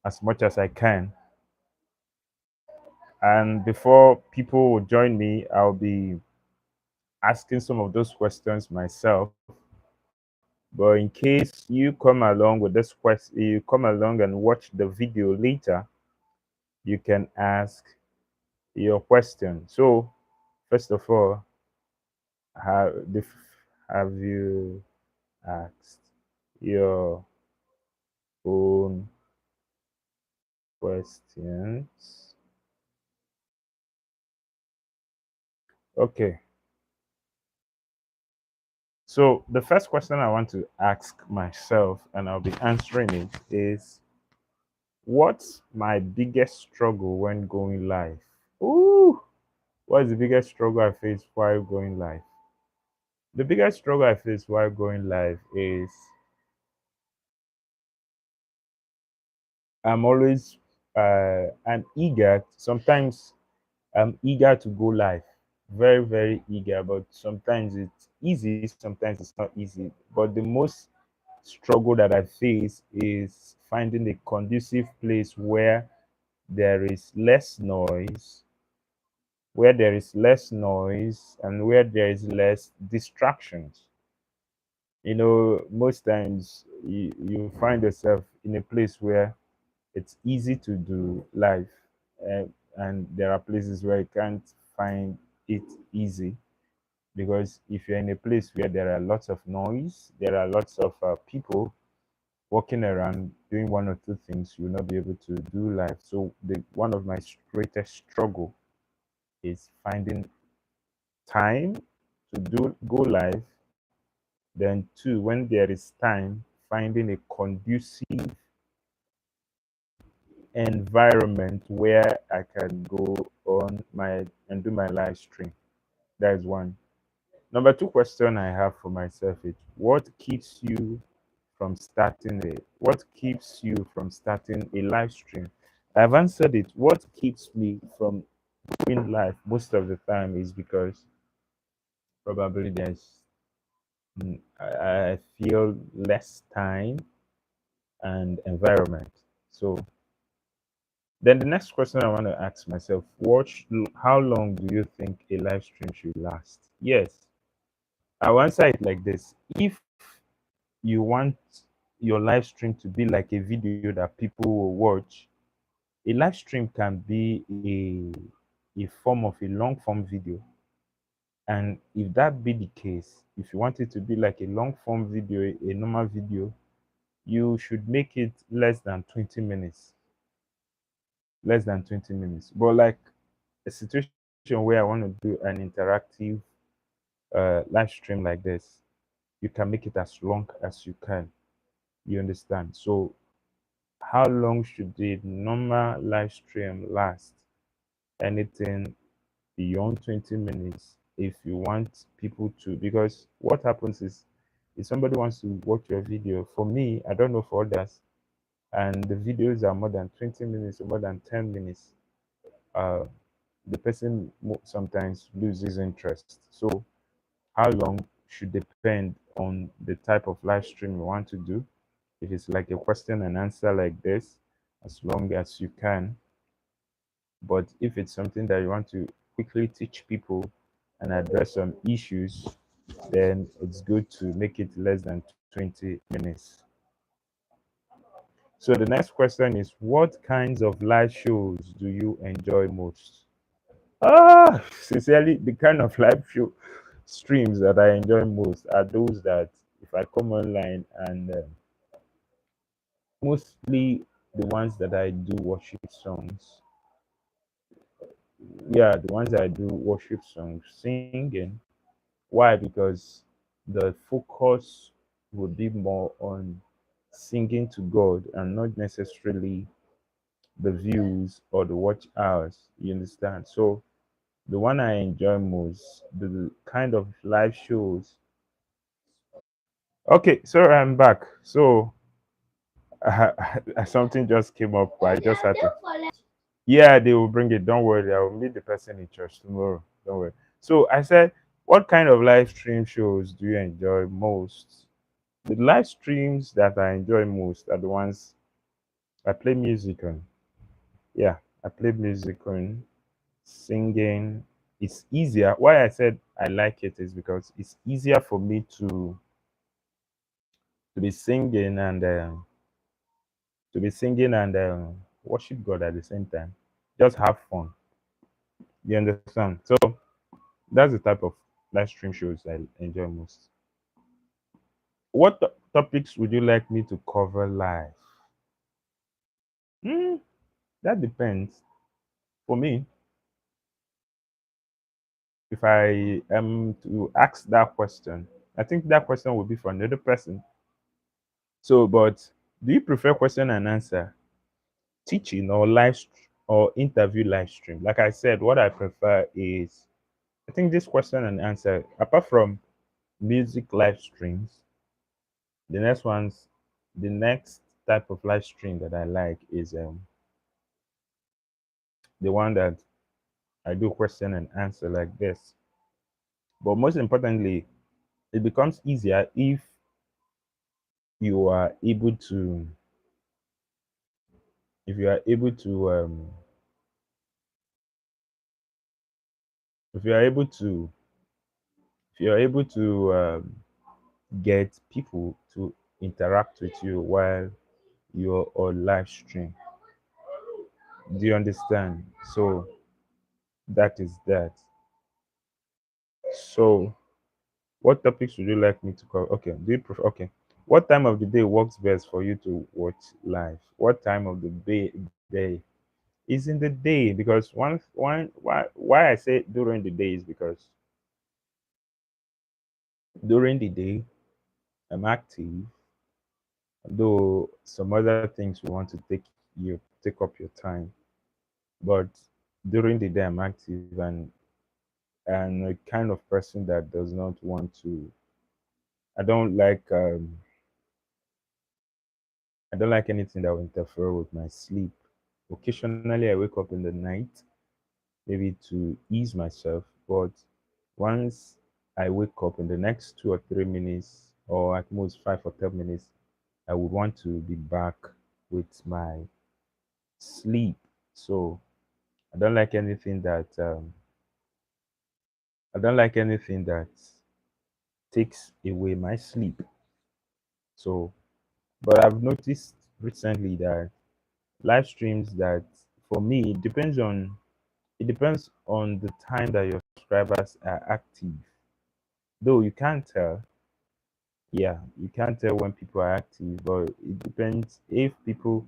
as much as I can. And before people will join me, I'll be asking some of those questions myself. But in case you come along with this question, you come along and watch the video later, you can ask your question. So, first of all, have you asked your own questions? Okay. So, the first question I want to ask myself, and I'll be answering it, is what's my biggest struggle when going live? Ooh, what is the biggest struggle I face while going live? The biggest struggle I face while going live is I'm always I'm eager. Sometimes I'm eager to go live, very very eager. But sometimes it's easy, sometimes it's not easy. But the most struggle that I face is finding a conducive place where there is less noise, and where there is less distractions. Most times you find yourself in a place where it's easy to do life, uh, and there are places where you can't find it easy, because if you're in a place where there are lots of noise, there are lots of people walking around doing one or two things, you will not be able to do life. So the one of my greatest struggle is finding time to do go live. Then two, when there is time, finding a conducive environment where I can go on my and do my live stream. That is one. Number two question I have for myself is what keeps you from starting a live stream? I've answered it. What keeps me from doing live most of the time is because probably I feel less time and environment. So then the next question I want to ask myself, how long do you think a live stream should last? Yes, I'll answer it like this. If you want your live stream to be like a video that people will watch, a live stream can be a form of a long form video. And if that be the case, if you want it to be like a long form video, a normal video, you should make it less than 20 minutes. Less than 20 minutes. But like a situation where I want to do an interactive live stream like this, you can make it as long as you can. You understand? So, how long should the normal live stream last? Anything beyond 20 minutes if you want people to, because what happens is if somebody wants to watch your video, for me, I don't know for others, and the videos are more than 20 minutes or more than 10 minutes, uh, the person sometimes loses interest. So how long should depend on the type of live stream you want to do. If it's like a question and answer like this, as long as you can. But if it's something that you want to quickly teach people and address some issues, then it's good to make it less than 20 minutes. So the next question is, what kinds of live shows do you enjoy most? Sincerely, the kind of live show streams that I enjoy most are those that if I come online and mostly the ones that I do worship songs. Yeah, the ones that I do worship songs, singing. Why? Because the focus would be more on singing to God and not necessarily the views or the watch hours. You understand? So the one I enjoy most, the kind of live shows. Okay, so I'm back. So something just came up. I just had to. Yeah, they will bring it. Don't worry. I will meet the person in church tomorrow. Don't worry. So I said, what kind of live stream shows do you enjoy most? The live streams that I enjoy most are the ones I play music on. Yeah, I play music on. Singing is easier. Why I said I like it is because it's easier for me to be singing and worship God at the same time. Just have fun. You understand? So that's the type of live stream shows I enjoy most. What topics would you like me to cover live? Hmm, that depends. For me, if I am to ask that question, I think that question would be for another person. So, but do you prefer question and answer, teaching, or or interview live stream? Like I said, what I prefer is, I think this question and answer, apart from music live streams, the next type of live stream that I like is the one that I do question and answer like this. But most importantly, it becomes easier you are able to if you are able to if you are able to if you are able to get people to interact with you while you're on live stream. Do you understand? So that is that. So what topics would you like me to cover? Okay, do you prefer? Okay, what time of the day works best for you to watch live? What time of the day is in the day? Because why I say during the day is because during the day I'm active, though some other things will want to take up your time. But during the day I'm active and a kind of person that does not want to. I don't like um, I don't like anything that will interfere with my sleep. Occasionally, I wake up in the night, maybe to ease myself, but once I wake up in the next 2 or 3 minutes, or at most 5 or 10 minutes, I would want to be back with my sleep. So I don't like anything that takes away my sleep. So, but I've noticed recently that live streams that for me it depends on the time that your subscribers are active. Though you can't tell, yeah, you can't tell when people are active, but it depends if people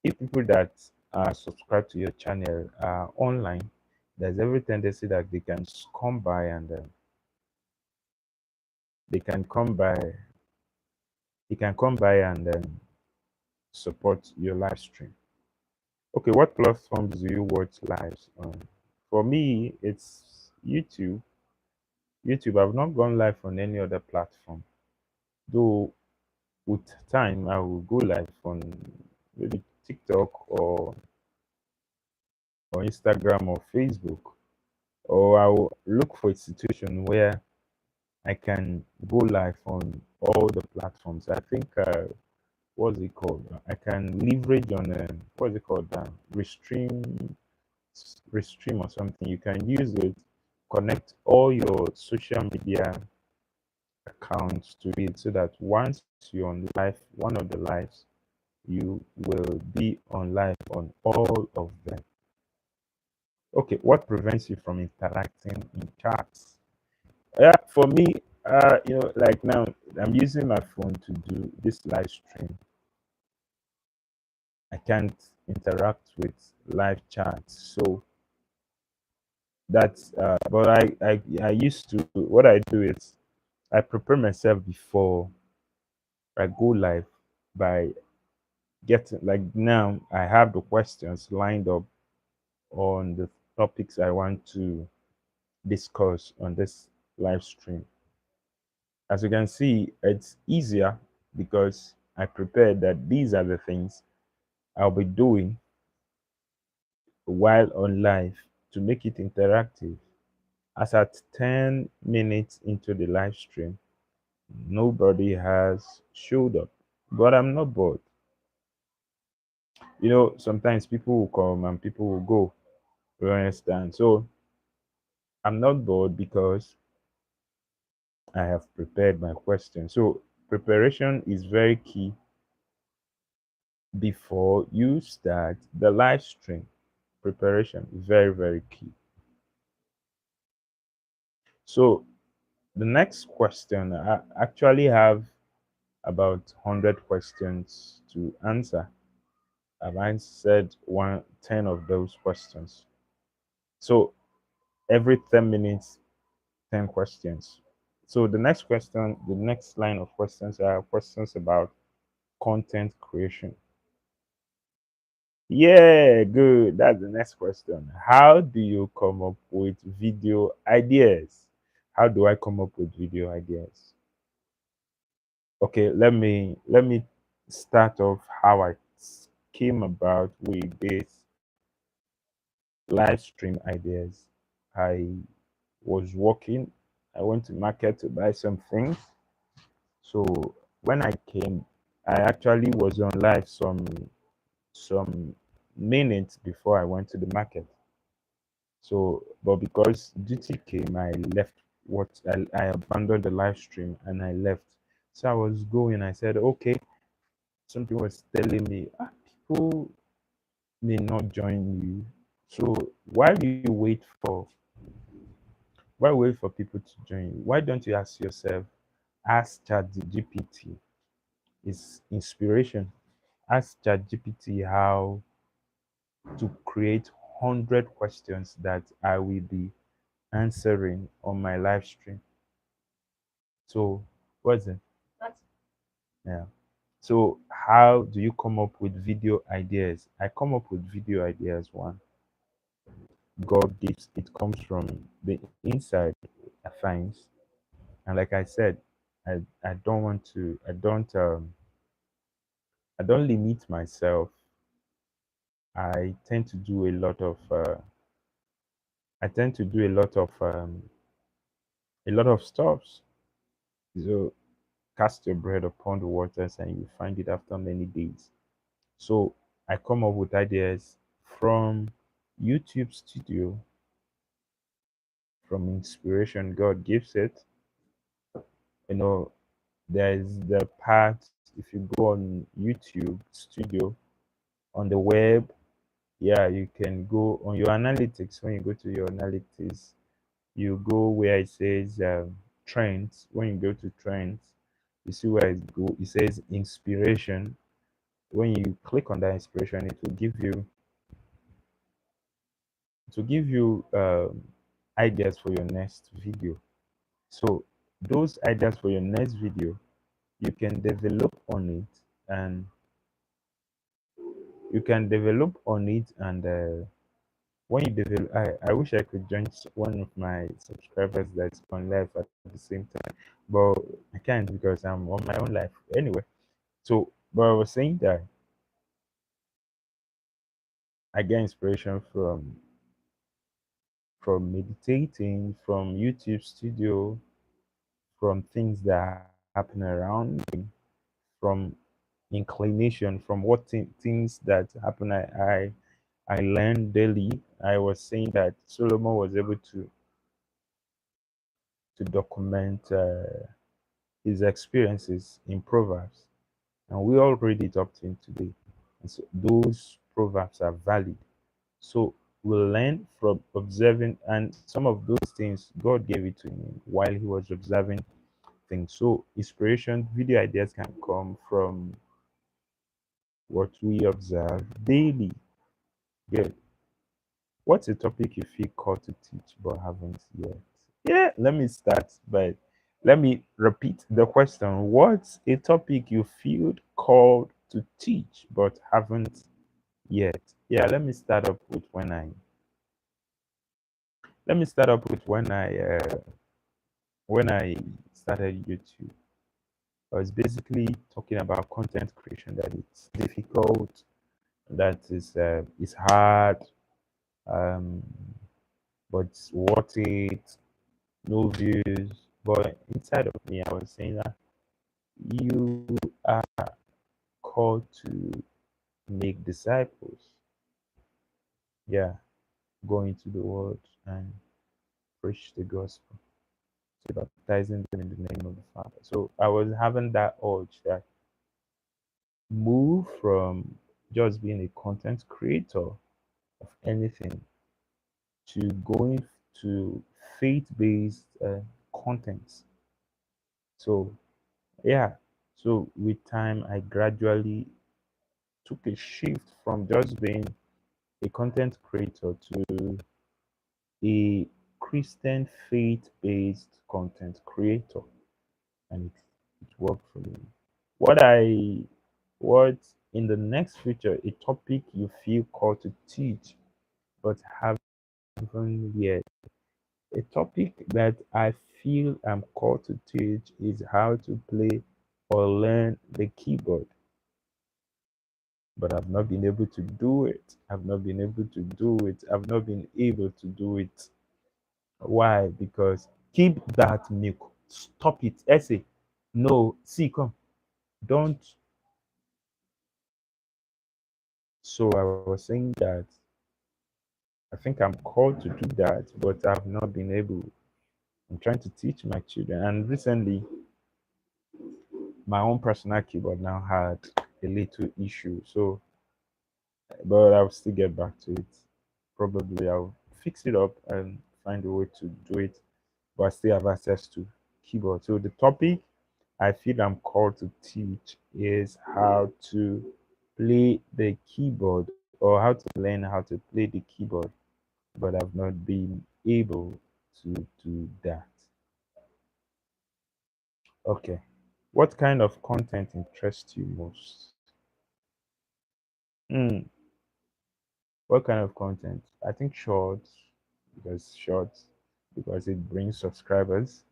that are subscribed to your channel are online, there's every tendency that they can come by and they can come by they can come by and support your live stream. Okay, what platforms do you watch lives on? For me, it's YouTube. YouTube. I've not gone live on any other platform. Though with time I will go live on maybe TikTok or Instagram or Facebook. Or I will look for a situation where I can go live on all the platforms. I think what's it called? I can leverage on what's it called? Restream or something. You can use it, connect all your social media accounts to it, so that once you're on live, one of the lives, you will be on live on all of them. Okay, what prevents you from interacting in chats? Yeah, for me, like now, I'm using my phone to do this live stream. I can't interact with live chats, so that's. But I used to. What I do is I prepare myself before I go live by getting, like, now I have the questions lined up on the topics I want to discuss on this live stream. As you can see, it's easier because I prepared that these are the things I'll be doing while on live to make it interactive. As at 10 minutes into the live stream, nobody has showed up, but I'm not bored. sometimes people will come and people will go. You understand? So I'm not bored because I have prepared my question. So preparation is very key before you start the live stream. Preparation is very, very key. So the next question, I actually have about 100 questions to answer. I've answered 10 of those questions. So every 10 minutes, 10 questions. So the next question, the next line of questions are questions about content creation. Yeah, good. That's the next question. How do you come up with video ideas? How do I come up with video ideas? Okay, let me start off how I came about with this live stream ideas. I was working. I went to market to buy some things. So when I came, I actually was on live some minutes before I went to the market. So, but because duty came, I left. I abandoned the live stream and I left. So I was going. I said, okay. Something was telling me, people may not join you. So why do you wait for people to join you? Why don't you ask yourself, ask ChatGPT, is inspiration. Ask ChatGPT how to create 100 questions that I will be answering on my live stream. So what's it? Yeah. So how do you come up with video ideas? I come up with video ideas one. God gives it comes from the inside at times. And like I said, I don't want to I don't limit myself. I tend to do a lot of stuffs. So cast your bread upon the waters and you find it after many days. So I come up with ideas from YouTube studio, from inspiration God gives it. You know, there's the part if you go on YouTube studio on the web, yeah, you can go on your analytics. When you go to your analytics, you go where it says trends. When you go to trends, you see where it says inspiration. When you click on that inspiration, it will give you ideas for your next video. So those ideas for your next video, you can develop on it, and when you develop, I wish I could join one of my subscribers that's on live at the same time, but I can't because I'm on my own life anyway. So, but I was saying that I get inspiration from meditating, from YouTube studio, from things that happen around me, from inclination, from things that happen. I learn daily. I was saying that Solomon was able to document his experiences in Proverbs, and we all read it up to him today. And so those proverbs are valid. So we'll learn from observing, and some of those things God gave it to him while he was observing things. So inspiration, video ideas can come from what we observe daily. Good. What's a topic you feel called to teach but haven't yet? Yeah, let me repeat the question. What's a topic you feel called to teach but haven't yet? Yeah, let me start up with when I started YouTube. I was basically talking about content creation, that it's difficult, that is hard, um, but it's worth it, no views. But inside of me, I was saying that you are called to make disciples. Yeah, go into the world and preach the gospel, so baptizing them in the name of the Father. So I was having that urge that move from just being a content creator of anything to going to faith-based content. So yeah, so with time, I gradually took a shift from just being a content creator to a Christian faith-based content creator, and it worked for me. What I what in the next future a topic you feel called to teach but haven't yet. A topic that I feel I'm called to teach is how to play or learn the keyboard, but I've not been able to do it. I've not been able to do it. I've not been able to do it. Why? Because keep that milk. Stop it. Essay. No, see, come. Don't. So I was saying that I think I'm called to do that, but I've not been able. I'm trying to teach my children. And recently, my own personal keyboard now had a little issue. So, but I'll still get back to it. Probably I'll fix it up and find a way to do it, but I still have access to keyboard. So the topic I feel I'm called to teach is how to play the keyboard, or how to learn how to play the keyboard, but I've not been able to do that. Okay. What kind of content interests you most? Hmm. What kind of content? I think shorts, because it brings subscribers,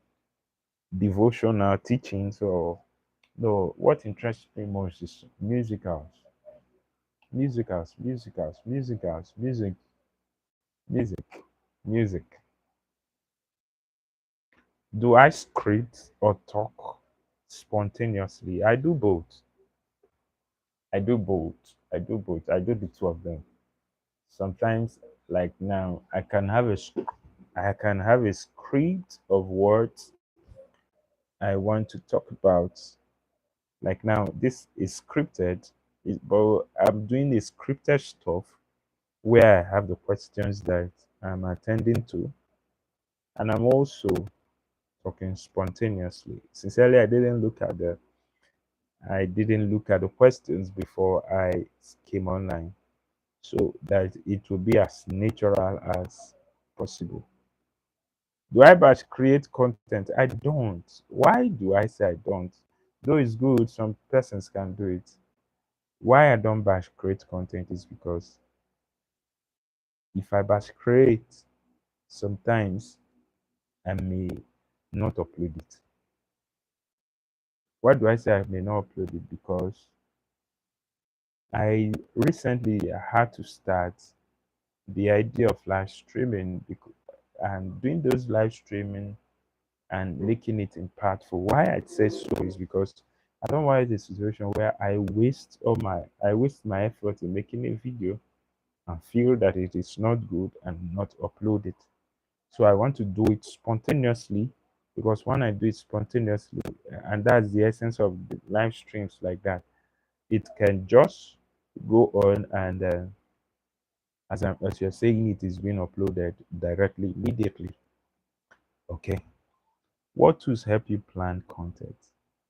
devotional teachings, or no, what interests me most is music, music. Do I script or talk spontaneously? I do both. I do both. I do both. I do the two of them. Sometimes, like now, I can have a script of words I want to talk about. Like now, this is scripted, but I'm doing the scripted stuff where I have the questions that I'm attending to, and I'm also talking spontaneously. Sincerely, I didn't look at the questions before I came online, so that it will be as natural as possible. Do I batch create content? I don't. Why do I say I don't? Though it's good, some persons can do it. Why I don't batch create content is because if I batch create, sometimes I may not upload it. Why do I say I may not upload it? Because I recently had to start the idea of live streaming, and doing those live streaming and making it impactful. Why I say so is because I don't want a situation where I waste my effort in making a video and feel that it is not good and not upload it. So I want to do it spontaneously, because when I do it spontaneously, and that's the essence of the live streams like that, it can just go on, and as you're saying, it is being uploaded directly immediately. Okay. What tools help you plan content?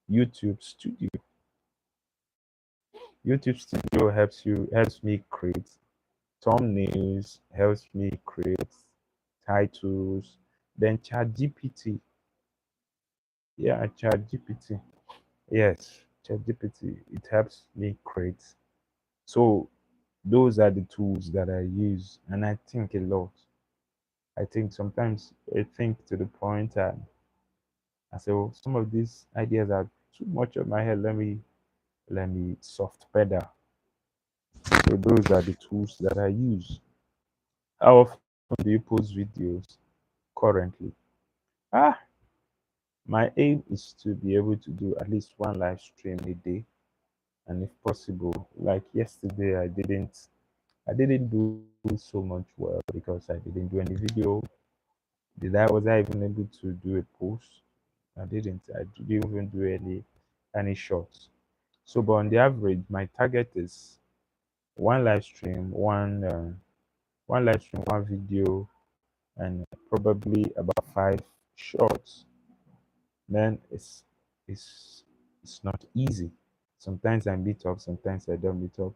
YouTube Studio. YouTube Studio helps me create thumbnails, helps me create titles. Then ChatGPT. Yeah, ChatGPT. Yes, ChatGPT. It helps me create. So those are the tools that I use, and I think a lot. I think sometimes I think to the point that I say, well, some of these ideas are too much of my head. Let me soft pedal. So those are the tools that I use. How often do you post videos currently? Ah, my aim is to be able to do at least one live stream a day, and if possible, like yesterday, I didn't do so much well because I didn't do any video. Was I even able to do a post? I didn't. I didn't even do any shots. So, but on the average, my target is one live stream, one video, and probably about five shorts. Then it's it's not easy. Sometimes I meet up, sometimes I don't meet up.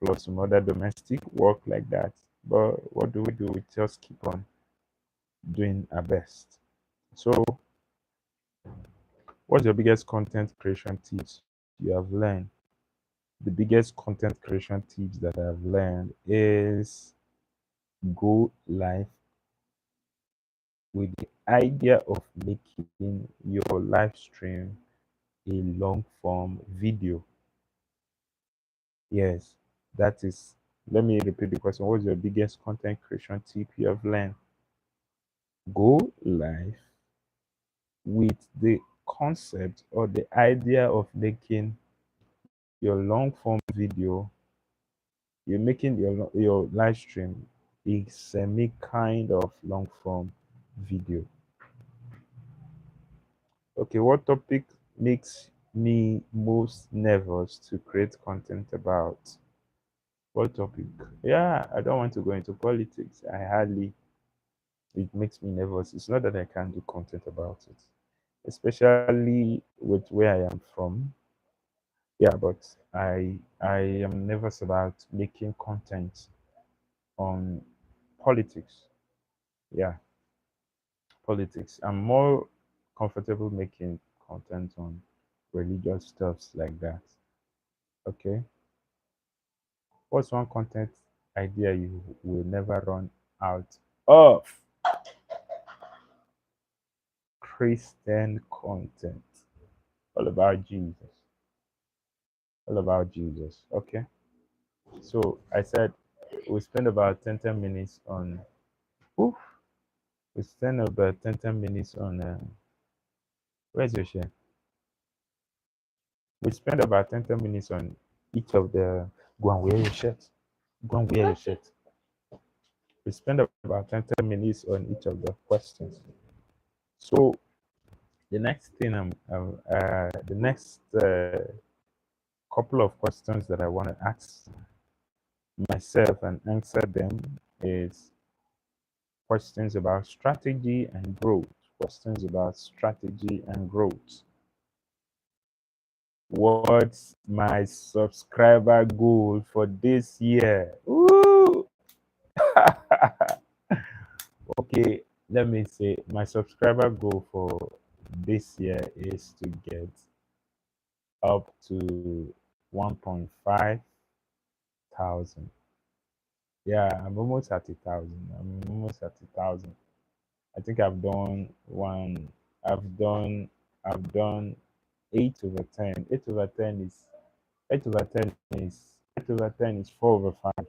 Plus some other domestic work like that. But what do? We just keep on doing our best. So, what's your biggest content creation tips you have learned? The biggest content creation tips that I've learned is go live with the idea of making your live stream a long form video. Yes, that is. Let me repeat the question. What's your biggest content creation tip you have learned? Go live with the concept or the idea of making your long form video. You're making your live stream a semi kind of long form video. Okay, what topic makes me most nervous to create content about? What topic? Yeah, I don't want to go into politics. It makes me nervous. It's not that I can't do content about it, especially with where I am from. Yeah, but I am nervous about making content on politics. Yeah, politics. I'm more comfortable making content on religious stuffs like that. Okay. What's one content idea you will never run out of? Christian content. All about Jesus. All about Jesus. Okay. So I said we spend about 10 minutes on. Oof, we spend about 10 minutes on. Where's your share? We spend about 10 minutes on each of the. Go and wear your shirt. Go and wear your shirt. We spend about 10 minutes on each of the questions. So the next thing the next couple of questions that I want to ask myself and answer them is questions about strategy and growth. Questions about strategy and growth. What's my subscriber goal for this year? Ooh! Okay, let me say my subscriber goal for this year is to get up to 1.5 thousand. Yeah, I'm almost at 1,000. I'm almost at 1,000. I think I've done 8/10. 8/10 is 4/5.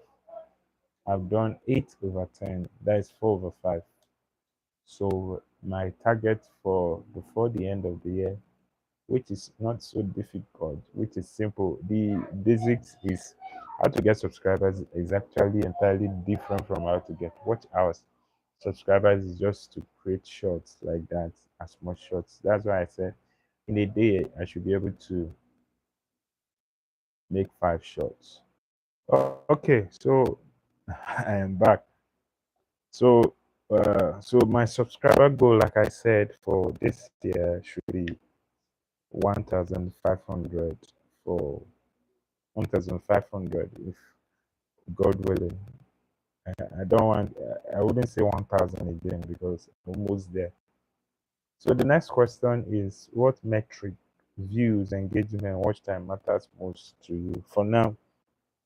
I've done 8/10. That is 4/5. So my target for before the end of the year, which is not so difficult, which is simple. The basics is how to get subscribers is actually entirely different from how to get watch hours. Subscribers is just to create shorts like that, as much shorts. That's why I said in a day I should be able to make 5 shorts. Okay, so I am back. So my subscriber goal, like I said, for this year should be 1,500 for 1,500 if God willing. I don't want. I wouldn't say 1,000 again because I'm almost there. So the next question is, what metric, views, engagement, watch time matters most to you? For now,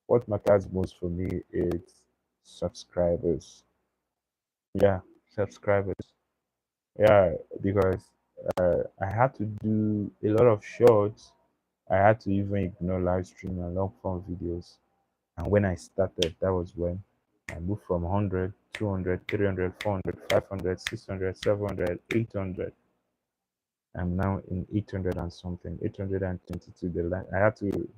what matters most for me is subscribers. Yeah, subscribers. Yeah, because I had to do a lot of shorts. I had to even ignore live stream and long form videos. And when I started, that was when I moved from 100, 200, 300, 400, 500, 600, 700, 800. I'm now in 800 and something, 822. I had to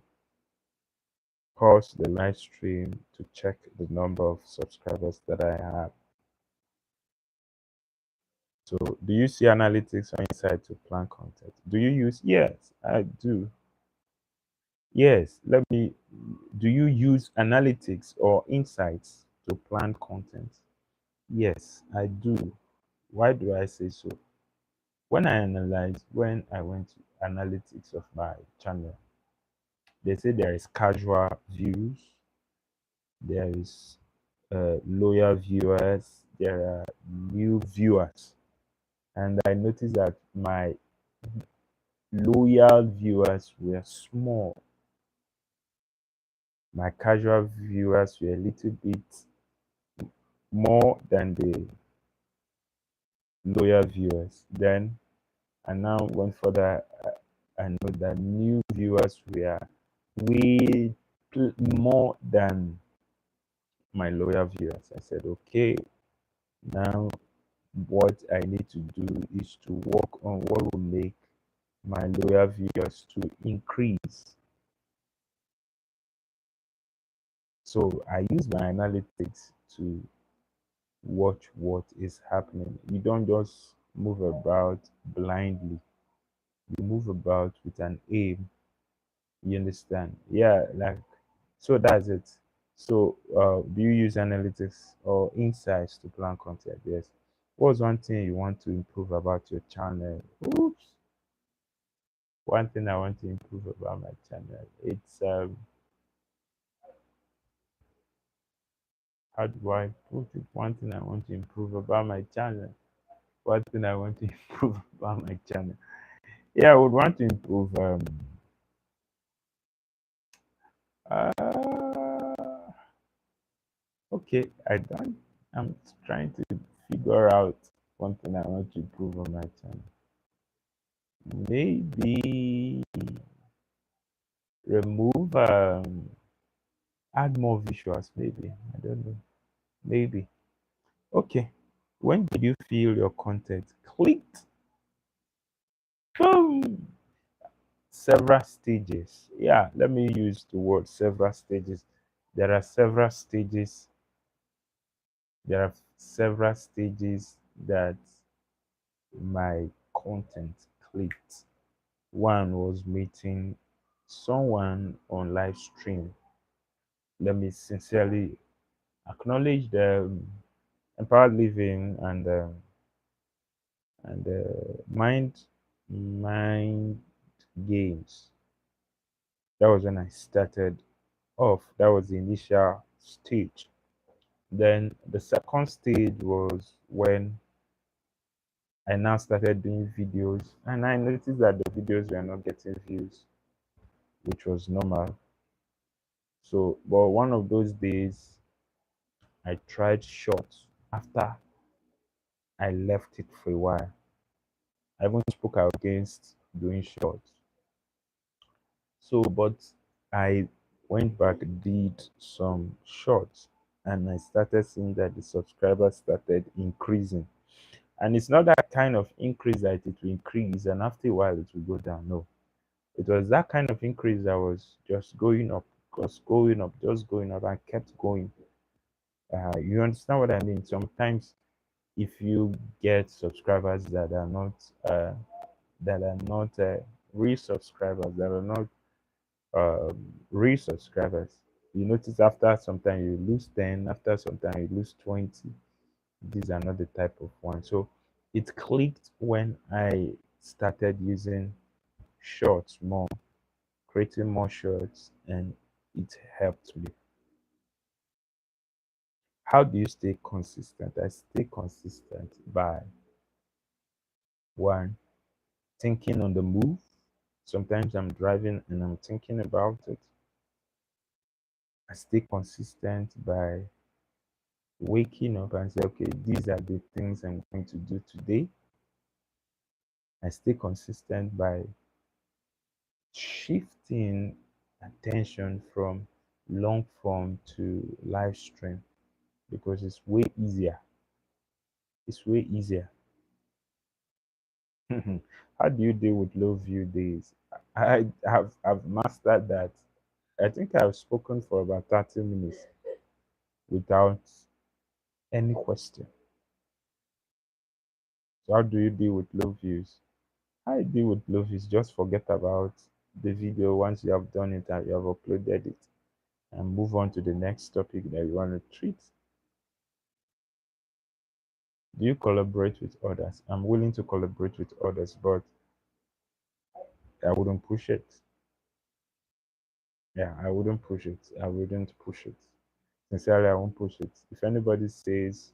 pause the live stream to check the number of subscribers that I have. So, do you see analytics or insight to plan content? Do you use? Yes, I do. Yes, let me. Do you use analytics or insights to plan content? Yes, I do. Why do I say so? When I went to analytics of my channel, they say there is casual views, there is loyal viewers, there are new viewers, and I noticed that my loyal viewers were small. My casual viewers were a little bit more than the loyal viewers. Then I now went further. I know that new viewers were way more than my loyal viewers. I said, okay, now what I need to do is to work on what will make my loyal viewers to increase. So I use my analytics to watch what is happening. You don't just move about blindly. You move about with an aim. You understand? Yeah, like so that's it. So do you use analytics or insights to plan content? Yes. What's one thing you want to improve about your channel? Oops. One thing I want to improve about my channel. It's how do I put it? One thing I want to improve about my channel. One thing I want to improve about my channel. Yeah, I would want to improve uh okay, I'm trying to figure out one thing I want to improve on my channel. Maybe remove add more visuals, maybe. I don't know. Maybe. Okay. When did you feel your content clicked? Boom! Several stages. Yeah, let me use the word several stages. There are several stages. There are several stages that my content clicked. One was meeting someone on live stream. Let me sincerely acknowledge the empowered living and mind games. That was when I started off. That was the initial stage. Then the second stage was when I now started doing videos, and I noticed that the videos were not getting views, which was normal. So, but one of those days, I tried shorts after I left it for a while. I even spoke out against doing shorts. So, but I went back, did some shorts, and I started seeing that the subscribers started increasing. And it's not that kind of increase that it will increase and after a while it will go down. No, it was that kind of increase that was just going up, just going up, just going up, and kept going. You understand what I mean? Sometimes if you get subscribers uh, that are not real subscribers, that are not real subscribers, you notice after some time you lose 10, after some time you lose 20. These are not the type of one. So it clicked when I started using shorts more, creating more shorts, and it helped me. How do you stay consistent? I stay consistent by one, thinking on the move. Sometimes I'm driving and I'm thinking about it. I stay consistent by waking up and say, okay, these are the things I'm going to do today. I stay consistent by shifting attention from long form to live stream because it's way easier. It's way easier. How do you deal with low view days? I've mastered that. I think I've spoken for about 30 minutes without any question. So how do you deal with low views? How I deal with low views, just forget about the video once you have done it and you have uploaded it and move on to the next topic that you want to treat. Do you collaborate with others? I'm willing to collaborate with others, but I wouldn't push it. Yeah, I wouldn't push it. I wouldn't push it. Sincerely, I won't push it. If anybody says,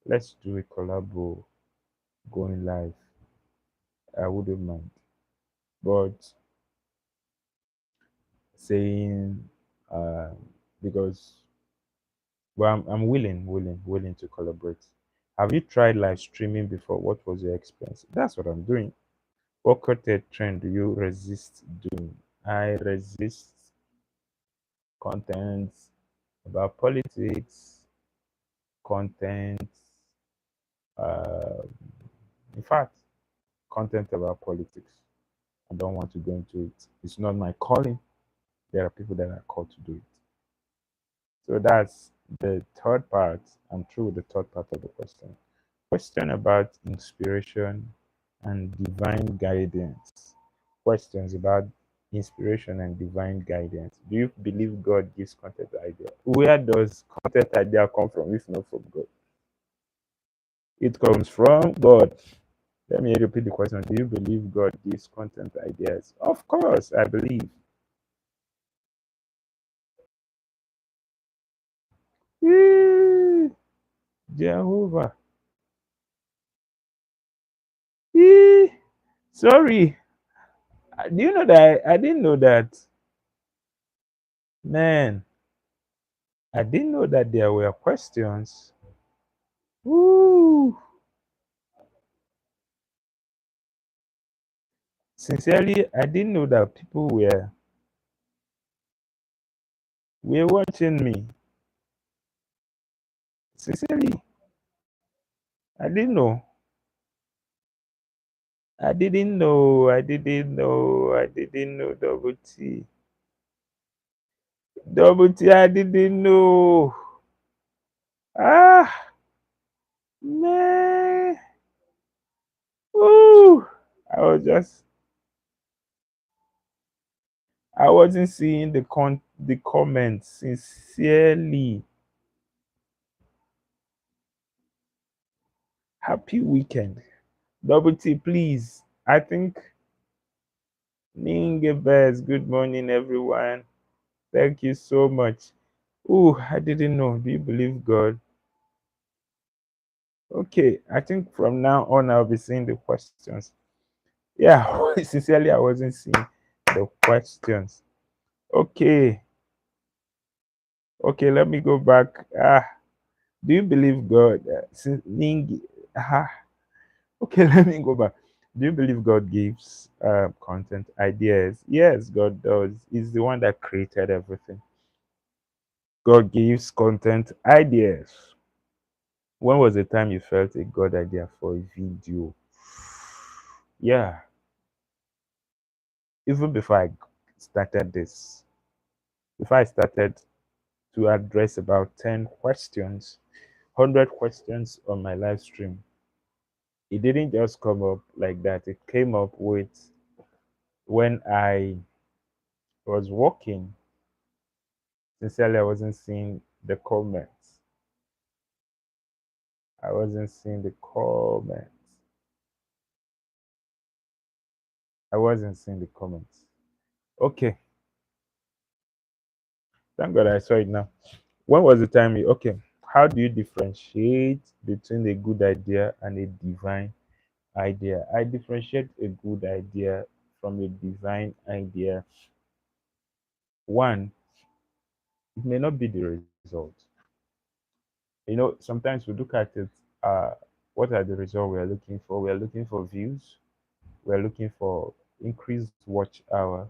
let's do a collabo going live, I wouldn't mind. But saying, uh, because, well, I'm willing to collaborate. Have you tried live streaming before? What was your experience? That's what I'm doing. What content trend do you resist doing? I resist content about politics, content, uh, in fact, content about politics. I don't want to go into it. It's not my calling. There are people that are called to do it. So that's the third part. I'm through with the third part of the question. Question about inspiration and divine guidance. Questions about inspiration and divine guidance. Do you believe God gives content idea? Where does content idea come from if not from God? It comes from God. Let me repeat the question. Do you believe God gives content ideas? Of course, I believe. Yee, Jehovah. Yee, sorry. Do you know that I didn't know that? Man, I didn't know that there were questions. Woo. Sincerely, I didn't know that people were watching me. Sincerely, I didn't know. I didn't know. I didn't know. I didn't know. Double T. Double T. I didn't know. Ah, man. Woo. I was just. I wasn't seeing the comments. Sincerely, happy weekend. Double T, please. I think Ninge Bears. Good morning, everyone. Thank you so much. Oh, I didn't know. Do you believe God? Okay, I think from now on I'll be seeing the questions. Yeah, sincerely, I wasn't seeing the questions. Okay, okay, let me go back. Do you believe God? Okay, let me go back. Do you believe God gives content ideas? Yes, God does. He's the one that created everything. God gives content ideas. When was the time you felt a God idea for a video? Yeah, even before I started this, before I started to address about 10 questions, 100 questions on my live stream, it didn't just come up like that. It came up with when I was walking. Sincerely, I wasn't seeing the comments. I wasn't seeing the comments. I wasn't seeing the comments. Okay, thank God I saw it now. When was the time you, okay, how do you differentiate between a good idea and a divine idea? I differentiate a good idea from a divine idea. One, it may not be the result. Sometimes we look at it, uh, what are the results we are looking for? We are looking for views, we are looking for increased watch hour.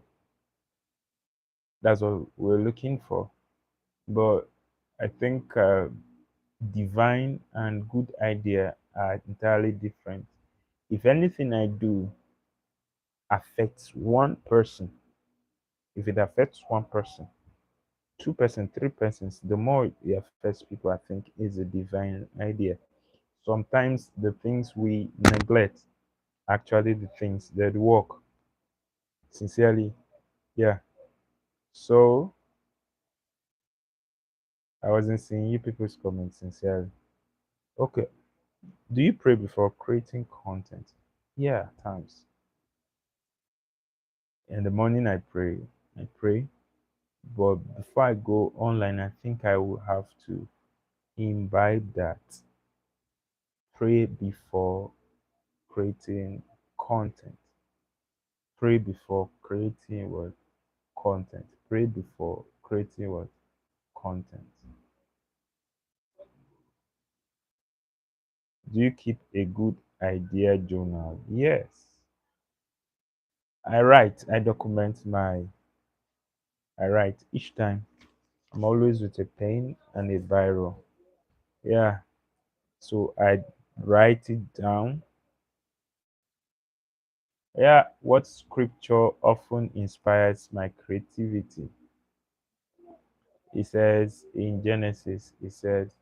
That's what we're looking for. But I think divine and good idea are entirely different. If anything I do affects one person, if it affects one person, 2 person, 3 persons, the more it affects people, I think is a divine idea. Sometimes the things we neglect actually the things that work. Sincerely, yeah. So I wasn't seeing you people's comments sincerely. Okay. Do you pray before creating content? Yeah, at times. In the morning I pray. I pray. But before I go online, I think I will have to imbibe that. Pray before creating content. Pray before creating what? Content. Pray before creating what? Content. Do you keep a good idea journal? Yes. I write. I write each time. I'm always with a pen and a biro. Yeah. So I write it down. Yeah. What scripture often inspires my creativity? It says in Genesis, it says,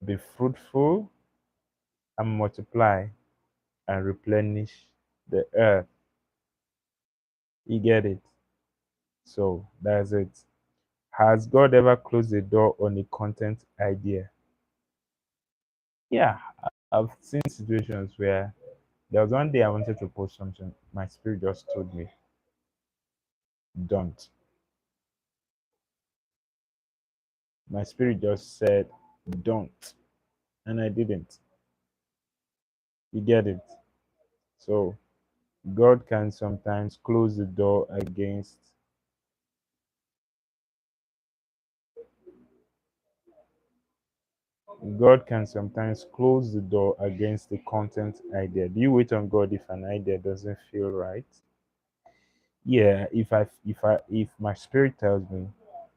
be fruitful and multiply and replenish the earth. You get it? So that's it. Has God ever closed the door on a content idea? Yeah, I've seen situations where there was one day I wanted to post something. My spirit just told me, don't. My spirit just said, don't. And I didn't. You get it? So God can sometimes close the door against, God can sometimes close the door against the content idea. Do you wait on God if an idea doesn't feel right? Yeah, if my spirit tells me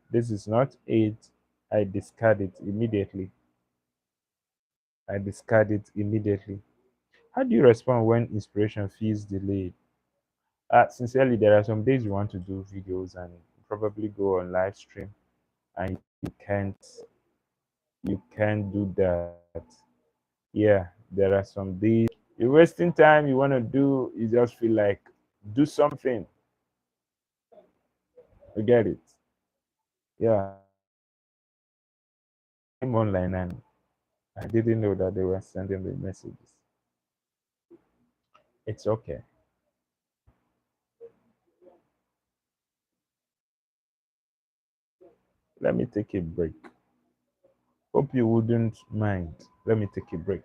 this is not it, I discard it immediately. I discard it immediately. How do you respond when inspiration feels delayed? Sincerely, there are some days you want to do videos and probably go on live stream and you can't do that. Yeah, there are some days you're wasting time, you want to do, you just feel like do something. You get it? Yeah. I'm online and I didn't know that they were sending the messages. It's okay. Let me take a break. Hope you wouldn't mind. Let me take a break.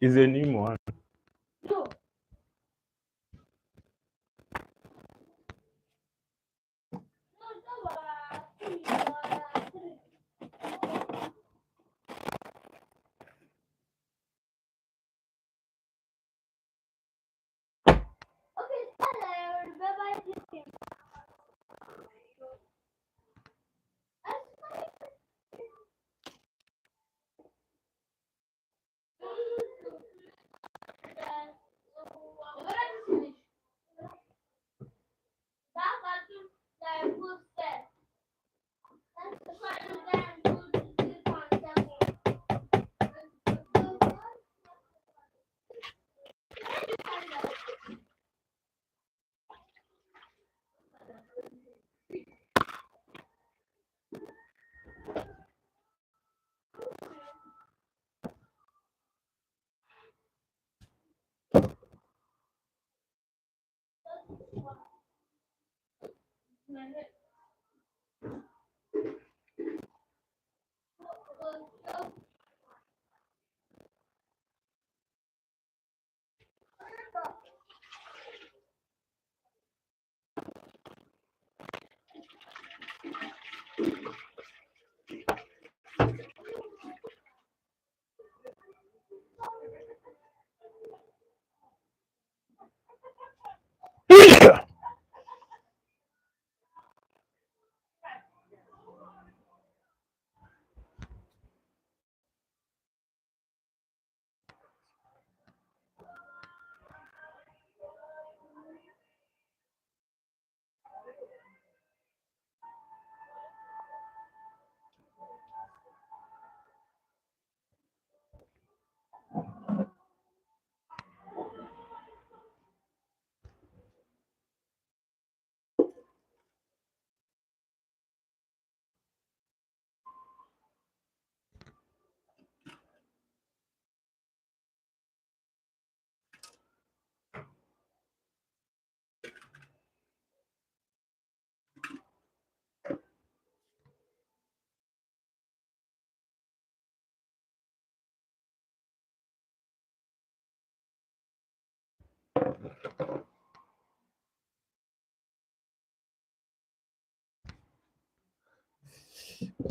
It's a new one.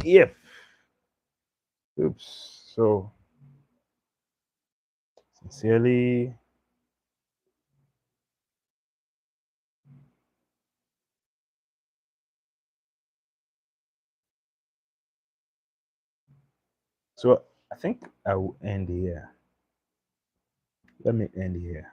Yep. Oops. So sincerely, so I think I will end here. Let me end here.